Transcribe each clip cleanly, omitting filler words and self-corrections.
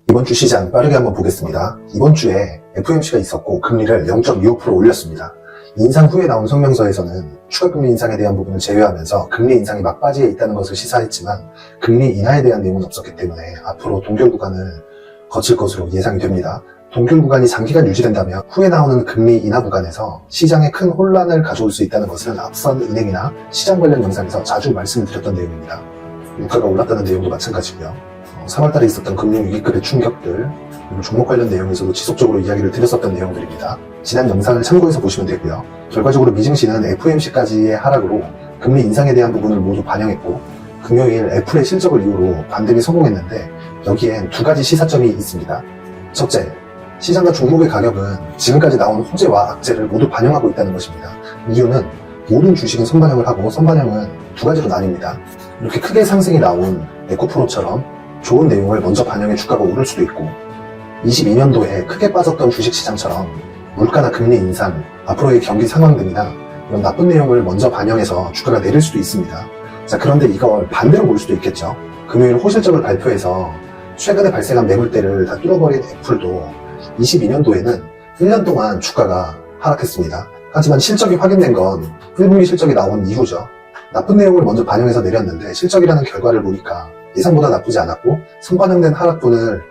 이번 주 시장 빠르게 한번 보겠습니다. 이번 주에 FOMC가 있었고 금리를 0.25% 올렸습니다. 인상 후에 나온 성명서에서는 추가 금리 인상에 대한 부분을 제외하면서 금리 인상이 막바지에 있다는 것을 시사했지만 금리 인하에 대한 내용은 없었기 때문에 앞으로 동결 구간을 거칠 것으로 예상이 됩니다. 동결 구간이 장기간 유지된다면 후에 나오는 금리 인하 구간에서 시장에 큰 혼란을 가져올 수 있다는 것은 앞선 은행이나 시장 관련 영상에서 자주 말씀을 드렸던 내용입니다. 유가가 올랐다는 내용도 마찬가지고요. 3월달에 있었던 금융위기급의 충격들, 그리고 종목 관련 내용에서도 지속적으로 이야기를 드렸었던 내용들입니다. 지난 영상을 참고해서 보시면 되고요. 결과적으로 미증시는 FOMC까지의 하락으로 금리 인상에 대한 부분을 모두 반영했고 금요일 애플의 실적을 이유로 반등에 성공했는데 여기엔 두 가지 시사점이 있습니다. 첫째, 시장과 종목의 가격은 지금까지 나온 호재와 악재를 모두 반영하고 있다는 것입니다. 이유는 모든 주식은 선반영을 하고 선반영은 두 가지로 나뉩니다. 이렇게 크게 상승이 나온 에코프로처럼 좋은 내용을 먼저 반영해 주가가 오를 수도 있고 22년도에 크게 빠졌던 주식시장처럼 물가나 금리 인상, 앞으로의 경기 상황 등이나 이런 나쁜 내용을 먼저 반영해서 주가가 내릴 수도 있습니다. 자, 그런데 이걸 반대로 볼 수도 있겠죠. 금요일 호실적을 발표해서 최근에 발생한 매물대를 다 뚫어버린 애플도 22년도에는 1년 동안 주가가 하락했습니다. 하지만 실적이 확인된 건 1분기 실적이 나온 이후죠. 나쁜 내용을 먼저 반영해서 내렸는데 실적이라는 결과를 보니까 예상보다 나쁘지 않았고 선반영된 하락분을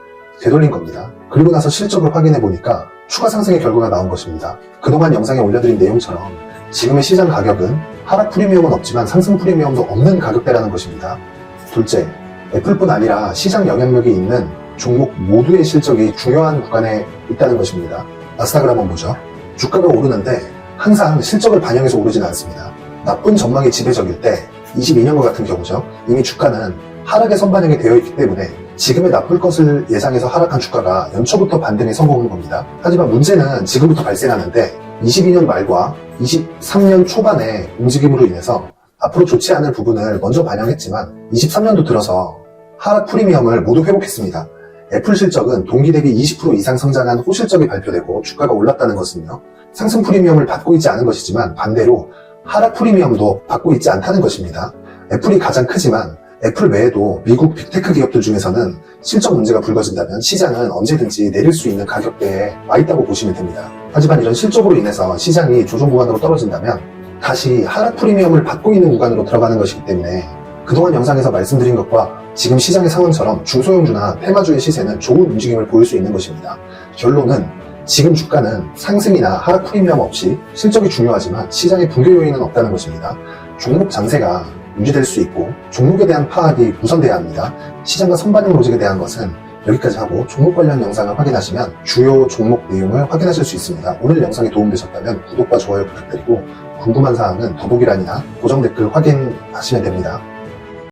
되돌린 겁니다. 그리고 나서 실적을 확인해 보니까 추가 상승의 결과가 나온 것입니다. 그동안 영상에 올려드린 내용처럼 지금의 시장 가격은 하락 프리미엄은 없지만 상승 프리미엄도 없는 가격대라는 것입니다. 둘째, 애플뿐 아니라 시장 영향력이 있는 종목 모두의 실적이 중요한 구간에 있다는 것입니다. 나스닥을 한번 보죠. 주가가 오르는데 항상 실적을 반영해서 오르지는 않습니다. 나쁜 전망이 지배적일 때 22년과 같은 경우죠. 이미 주가는 하락에 선반영이 되어 있기 때문에 지금의 나쁠 것을 예상해서 하락한 주가가 연초부터 반등에 성공한 겁니다. 하지만 문제는 지금부터 발생하는데 22년 말과 23년 초반의 움직임으로 인해서 앞으로 좋지 않을 부분을 먼저 반영했지만 23년도 들어서 하락 프리미엄을 모두 회복했습니다. 애플 실적은 동기 대비 20% 이상 성장한 호실적이 발표되고 주가가 올랐다는 것은요. 상승 프리미엄을 받고 있지 않은 것이지만 반대로 하락 프리미엄도 받고 있지 않다는 것입니다. 애플이 가장 크지만 애플 외에도 미국 빅테크 기업들 중에서는 실적 문제가 불거진다면 시장은 언제든지 내릴 수 있는 가격대에 와 있다고 보시면 됩니다. 하지만 이런 실적으로 인해서 시장이 조정 구간으로 떨어진다면 다시 하락 프리미엄을 받고 있는 구간으로 들어가는 것이기 때문에 그동안 영상에서 말씀드린 것과 지금 시장의 상황처럼 중소형주나 테마주의 시세는 좋은 움직임을 보일 수 있는 것입니다. 결론은 지금 주가는 상승이나 하락 프리미엄 없이 실적이 중요하지만 시장의 붕괴 요인은 없다는 것입니다. 종목 장세가 유지될 수 있고 종목에 대한 파악이 우선돼야 합니다. 시장과 선반영 로직에 대한 것은 여기까지 하고 종목 관련 영상을 확인하시면 주요 종목 내용을 확인하실 수 있습니다. 오늘 영상이 도움되셨다면 구독과 좋아요 부탁드리고 궁금한 사항은 더보기란이나 고정 댓글 확인하시면 됩니다.